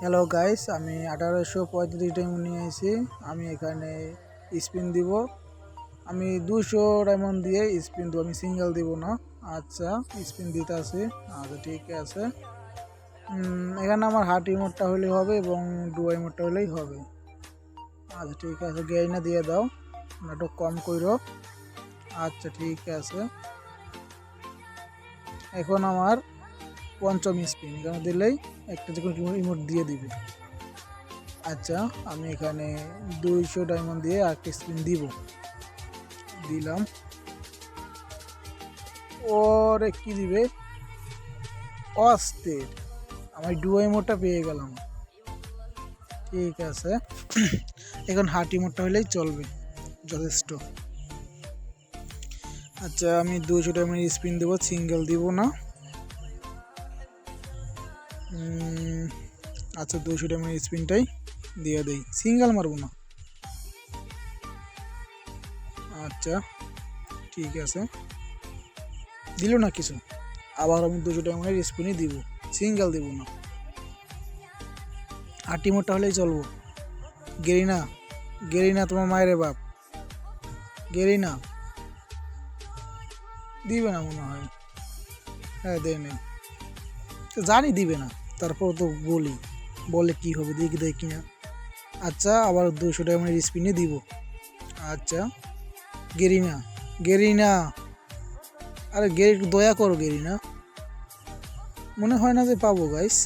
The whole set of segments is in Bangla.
হ্যালো গাইস, আমি 1835 ডায়মন্ড নিয়ে এসেছি। আমি এখানে স্পিন দিব। আমি 200 ডায়মন্ড দিয়ে স্পিন দেবো, আমি সিঙ্গেল দিব না। আচ্ছা, স্পিন দিতে আছে। আচ্ছা ঠিক আছে। এখানে আমার হার্ট ইমোটটা হলেই হবে এবং ডুয়া ইমোটটা হলেই হবে। আচ্ছা ঠিক আছে, গেইনা দিয়ে দাও, নাটক কম কইরো। আচ্ছা ঠিক আছে, এখন আমার পঞ্চম স্পিন এখানে দিলেই একটা যে কোনো ইমোট দিয়ে দিবে। আচ্ছা, আমি এখানে 200 ডায়মন্ড দিয়ে আরেকটা স্পিন দিলাম। ওরে কি দিবে, অস্থির, আমার ডুয়াই মোডটা পেয়ে গেলাম। ঠিক আছে, এখন হার্টি মোডটা হলেই চলবে, যথেষ্ট। আচ্ছা, আমি 200 ডায়মন্ড স্পিন দেবো, সিঙ্গেল দিব না। আচ্ছা, 200 ডায়মন্ড স্পিনটাই দিয়ে দেই, সিঙ্গেল মারবো না। আচ্ছা ঠিক আছে, দিল না কিছু। আবার আমি 200 ডায়মন্ডের স্পিনই দিব, সিঙ্গেল দিব না। হার্টি মোডটা হলেই চলবো। গেরিনা, গেরিনা তোমার মায়ের বাপ, গেরিনা দিবে না মনে হয়। হ্যাঁ দেয় নেই, তো জানি দিবে না, তারপর তো বলে কি হবে, দেখি না। আচ্ছা, আবার 200 ডায়মন্ডের স্পিনে দিব। আচ্ছা, গেরিনা, গেরিনা, আরে একটু দয়া করো গেরিনা। মনে হয় না যে পাবো গাইস,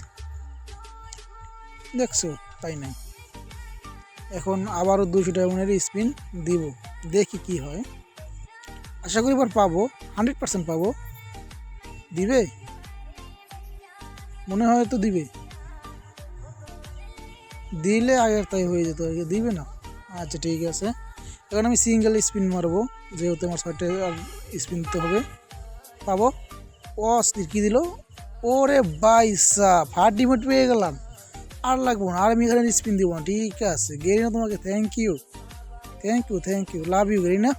দেখছো, তাই নাই। এখন আবারও 200 ডায়মন্ডের স্পিন দিব, দেখি কি হয়। আশা করি এবার পাবো, 100% পাবো। দিবে, মনে হয় তো দিবে। দিলে আগের তাই হয়ে যেত, আগে দিবে না। আচ্ছা ঠিক আছে, এখন আমি সিঙ্গেল স্পিন মারবো, যেহেতু আমার 6টা স্পিন দিতে হবে। পাবো, অস্থির কি দিল, ওরে বাইসা ফার্স্ট ডিমেট পেয়ে গেলাম। আর লাগবো না, আর আমি এখানে স্পিন দিব না। ঠিক আছে গেরিনা, তোমাকে thank you, love you Garena.